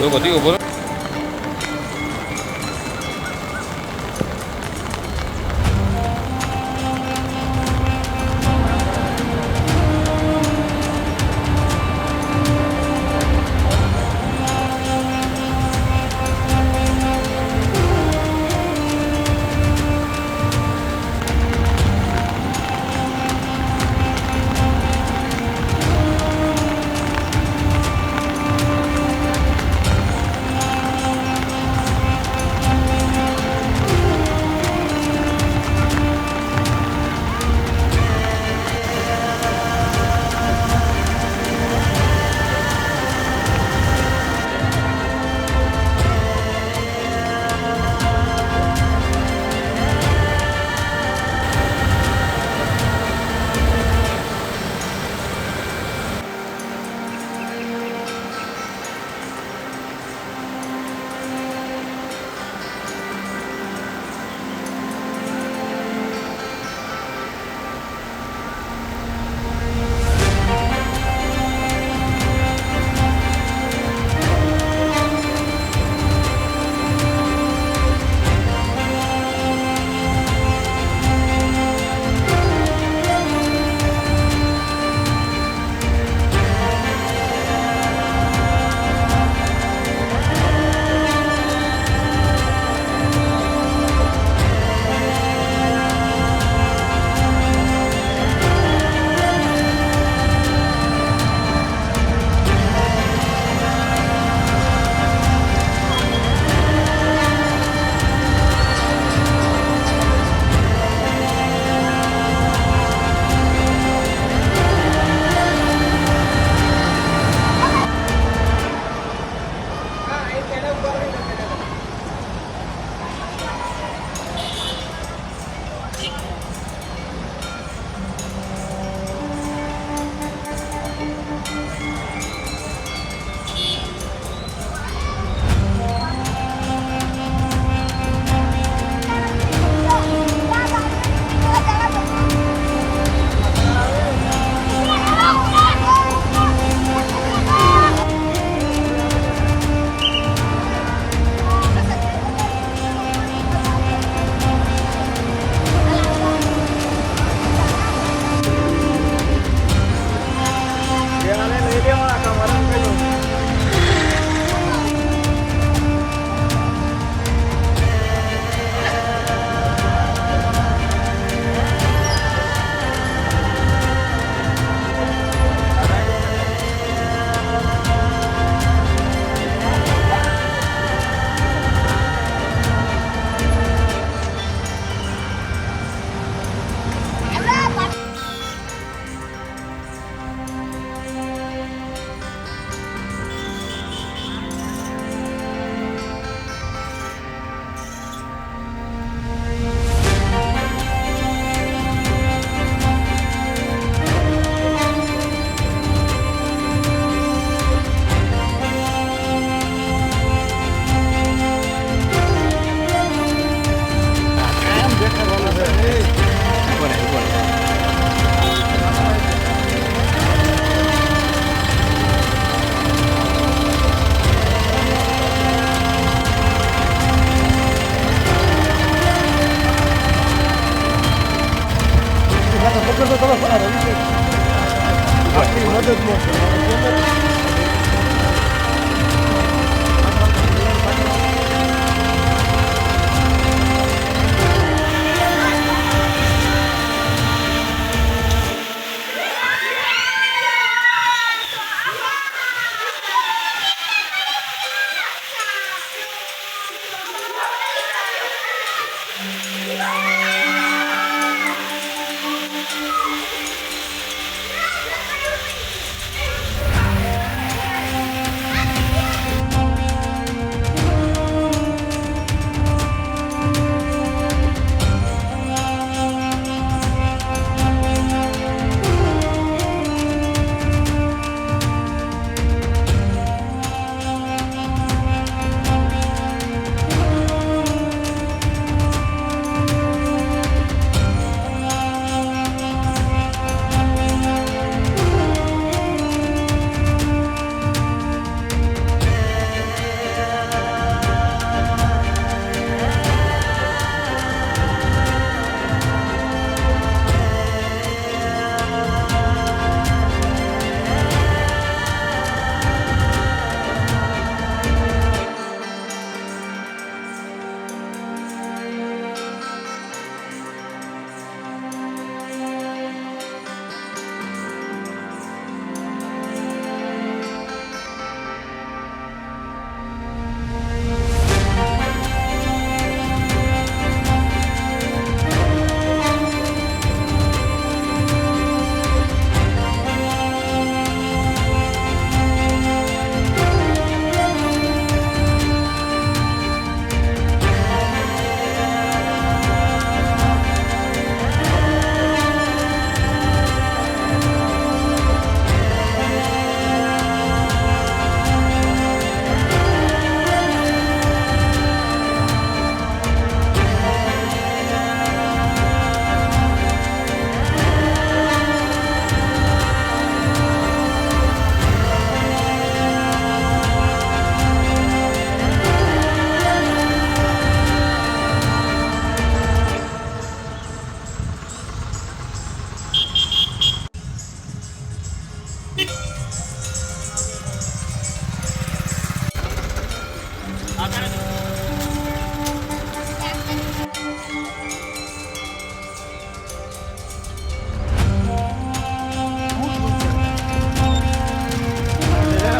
Yo contigo, por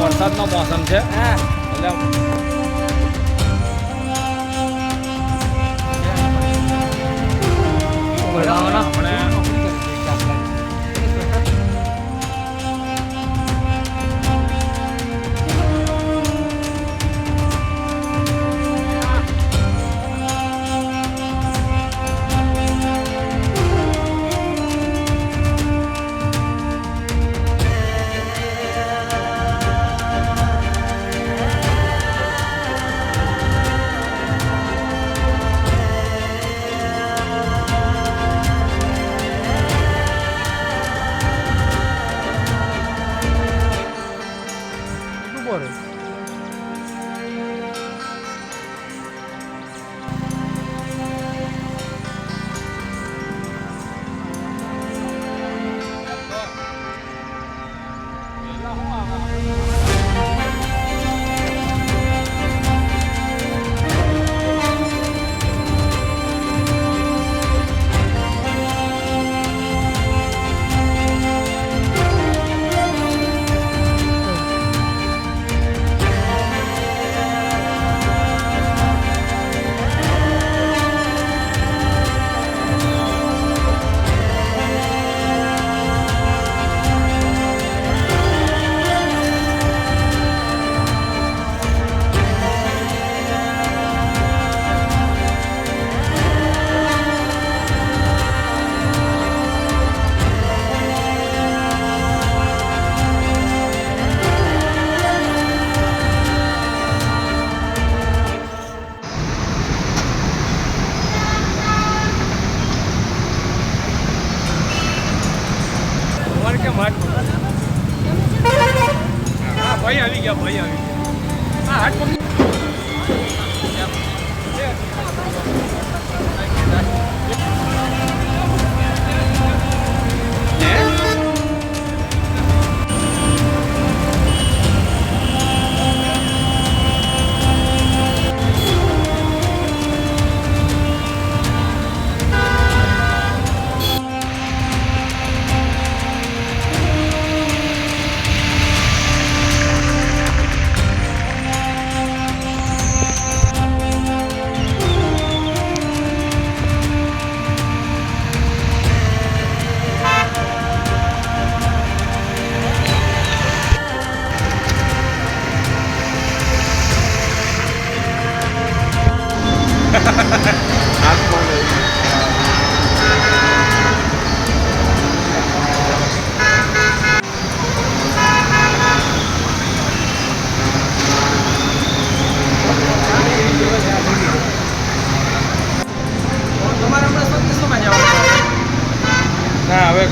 વરસાદનો મોસમ છે એટલે આપણે ભાઈ આવી ગયા હા હાટ પકડી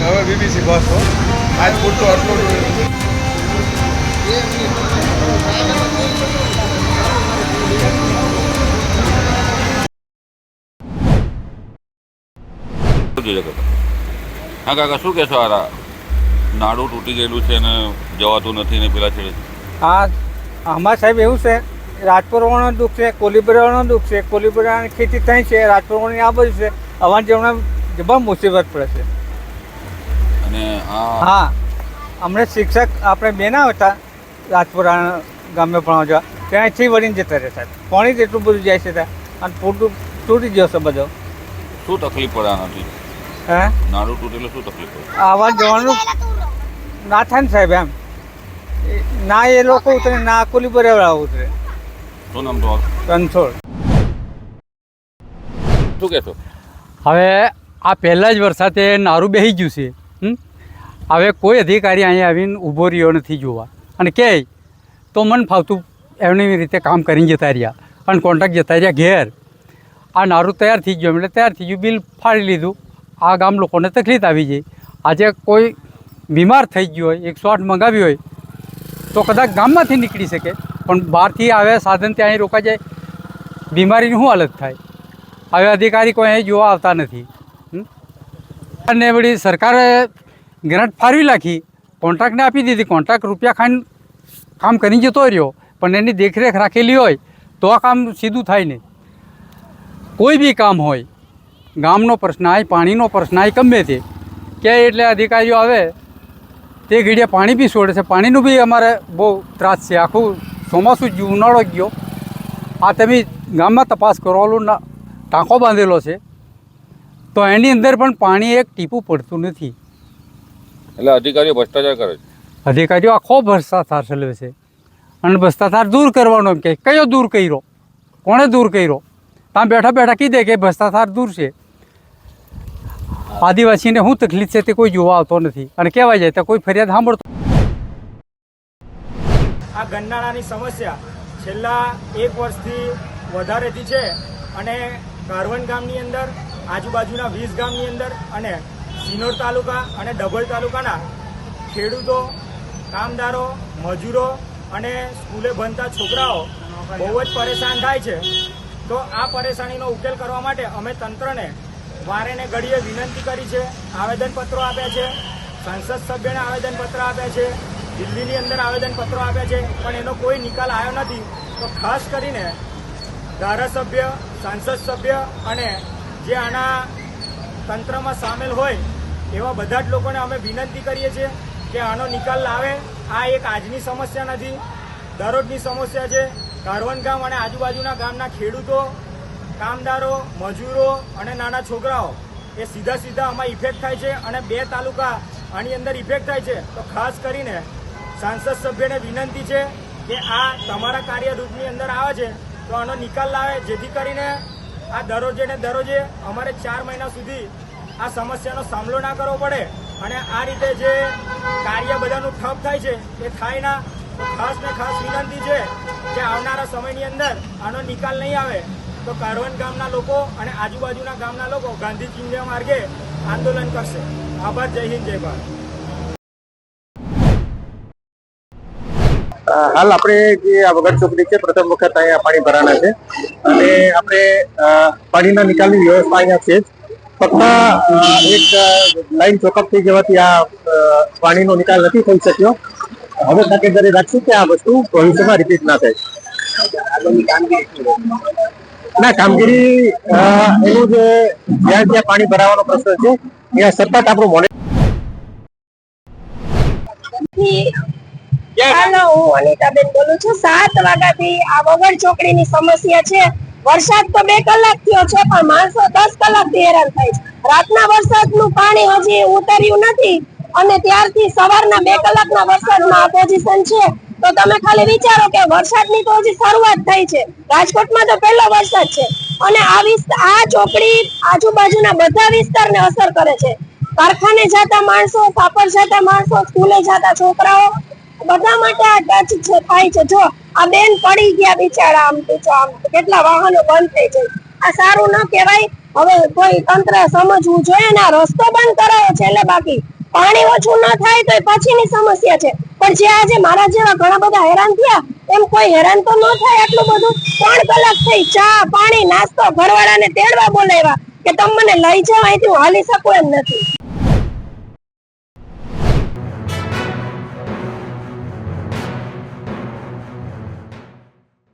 હવે બીબીસી બસ હો આજ પૂરતો આટલું હા કાકા શું કહેશો આ નાડું તૂટી ગયેલું છે ને જવાતું નથી ને પેલા છેડે હા આમાં સાહેબ એવું છે રાજપુરવાનો દુઃખ છે કોલીપુરાનો દુઃખ છે કોલીપુરાની ખેતી થઈ છે રાજપુરવાની આ બધું છે અવાજ જમણા જબર મુસીબત પડે છે અને હા અમને શિક્ષક આપણે બેના હતા રાજપુરા ગામે ભણાવવા ત્યાંથી વળીને જતા રહેતા પાણી જ એટલું બધું જાય છે ત્યાં અને પૂરતું તૂટી ગયો છે બધો શું તકલીફ પડે આનાથી હે નાડું તૂટેલું શું તકલીફ પડે આવવા જવાનું ના થાય ને સાહેબ એમ ના એ લોકો ઉતરે ના કોલીપુરા ઉતરે શું નામ તમારું રણછોડ શું કહેશો હવે આ પહેલાં જ વરસાદે નારું બેસી ગયું છે હવે કોઈ અધિકારી અહીંયા આવીને ઊભો રહ્યો નથી જોવા અને કહે તો મન ફાવતું એમની રીતે કામ કરીને જતા રહ્યા અને કોન્ટ્રાક્ટ જતા રહ્યા ઘેર આ નારું તૈયાર થઈ ગયું એટલે તૈયાર થઈ ગયું બિલ ફાડી લીધું આ ગામ લોકોને તકલીફ આવી જાય આજે કોઈ બીમાર થઈ ગયું હોય 108 મંગાવી હોય તો કદાચ ગામમાંથી નીકળી શકે પણ બહારથી આવે સાધન ત્યાં અહીં રોકાઈ જાય બીમારીની શું હાલત થાય હવે અધિકારી કોઈ અહીં જોવા આવતા નથી અને વળી સરકારે ગ્રાન્ટ ફાળવી નાખી કોન્ટ્રાક્ટને આપી દીધી કોન્ટ્રાક્ટ રૂપિયા ખાઈને કામ કરી જતો રહ્યો પણ એની દેખરેખ રાખેલી હોય તો આ કામ સીધું થાય ને. કોઈ બી કામ હોય, ગામનો પ્રશ્ન હોય, પાણીનો પ્રશ્ન હોય, ગમે તે કે એટલે અધિકારીઓ આવે તે ઘડીએ પાણી બી છોડે છે. પાણીનું બી અમારે બહુ ત્રાસ છે. આખું ચોમાસું જ ઉનાળો ગયો. આ તમે ગામમાં તપાસ કરો, ઓલું ટાંકો બાંધેલો છે તો એની અંદર પણ પાણી એક ટીપું પડતું નથી. એટલે અધિકારીઓ ભ્રષ્ટાચાર કરે છે. અધિકારીઓ આખો ભ્રષ્ટાચાર ચલાવે છે અને ભ્રષ્ટાચાર દૂર કરવાનો એમ કે કયો દૂર કર્યો, કોણે દૂર કર્યો? ત્યાં બેઠા બેઠા કીધે કે ભ્રષ્ટાચાર દૂર છે. આદિવાસીને શું તકલીફ છે તે કોઈ જોવા આવતો નથી અને કહેવાય જાય તો કોઈ ફરિયાદ સાંભળતો. આ ગંડાળાની સમસ્યા છેલ્લા 1 વર્ષથી વધારેથી છે અને કારવન ગામની અંદર, આજુબાજુના 20 ગામની અંદર અને સિનોર તાલુકા અને ડભોઈ તાલુકાના ખેડૂતો, કામદારો, મજૂરો અને સ્કૂલે ભણતા છોકરાઓ બહુ જ પરેશાન થાય છે. તો આ પરેશાનીનો ઉકેલ કરવા માટે અમે તંત્રને વારે ને ઘડીએ વિનંતી કરી છે, આવેદનપત્રો આપ્યા છે, સંસદ સભ્યને આવેદનપત્ર આપ્યા છે, દિલ્હીની અંદર આવેદનપત્રો આપ્યા છે, પણ એનો કોઈ નિકાલ આવ્યો નથી. તો ખાસ કરીને ધારાસભ્ય, સાંસદ સભ્ય અને જે આના તંત્રમાં સામેલ હોય એવા બધા જ લોકોને અમે વિનંતી કરીએ છીએ કે આનો નિકાલ લાવે. આ એક આજની સમસ્યા નથી, દરરોજની સમસ્યા છે. કારવન ગામ અને આજુબાજુના ગામના ખેડૂતો, કામદારો, મજૂરો અને નાના છોકરાઓ એ સીધા આમાં ઇફેક્ટ થાય છે અને 2 તાલુકા આની અંદર ઇફેક્ટ થાય છે. તો ખાસ કરીને સાંસદ સભ્યને વિનંતી છે કે આ તમારા કાર્યરૂપની અંદર આવે છે તો આનો નિકાલ લાવે, જેથી કરીને આ દરરોજે ને દરરોજે અમારે 4 મહિના સુધી આ સમસ્યાનો સામનો ના કરવો પડે અને આ રીતે જે કાર્ય બધાનું ઠપ થાય છે એ થાય ના. તો ખાસ ને ખાસ વિનંતી છે કે આવનારા સમયની અંદર આનો નિકાલ નહીં આવે તો કારવન ગામના લોકો અને આજુબાજુના ગામના લોકો ગાંધીજી માર્ગે આંદોલન કરશે. આભાર. જય હિન્દ, જય ભારત. હાલ આપણે જે આ વગર ચોકડી છે, પ્રથમ વખત અહીંયા પાણી ભરાના છે અને આપણે પાણીના નિકાલની વ્યવસ્થા અહીંયા છે. ફક્ત એક લાઈન ચોકઅપ થઈ જવાથી આ પાણીનો નિકાલ નથી થઈ શક્યો. હવે તકેદારી રાખશું કે આ વસ્તુ ભવિષ્યમાં રિપીટ ના થાય. ના, કામગીરી એનું જે જ્યાં જ્યાં પાણી ભરાવાનો પ્રશ્ન છે ત્યાં સતત આપણું હેલો, હું અનિતાબેન બોલું છું. 7 વાગ્યાથી આ વગર ચોકડીની સમસ્યા છે. વરસાદ તો 2 કલાક થયો છે પણ માણસો 10 કલાકથી હેરાન થાય છે. રાતના વરસાદનું પાણી હજી ઉતર્યું નથી અને ત્યારથી સવારના 2 કલાકના વરસાદમાં આ પોઝિશન છે. તો તમે ખાલી વિચારો કે વરસાદની તો હજી શરૂઆત થઈ છે. રાજકોટમાં તો પહેલો વરસાદ છે અને આ ચોકડી આજુબાજુના બધા વિસ્તારને અસર કરે છે. કારખાને જતા માણસો, સાપર જતા માણસો, સ્કૂલે જતા છોકરાઓ, બધા માટે આ ટચ થાય છે. જો આ બેન પડી ગયા બિચારા, આમ કેટલા વાહનો બંધ થઈ જાય. આ સારું ન કહેવાય. હવે કોઈ તંત્ર સમજવું જોઈએ ને આ રસ્તો બંધ કરાયો છે એટલે બાકી પાણી ઓછું ન થાય તો પછીની સમસ્યા છે. પણ જે આજે મારા જેવા ઘણા બધા હેરાન થયા એમ કોઈ હેરાન તો ન થાય. આટલું બધું 3 કલાક થઈ, ચા, પાણી, નાસ્તો, ઘરવાળાને તેડવા બોલાવ્યા કે તમે મને લઈ જાવ, અહીંથી હું હાલી શકું એમ નથી.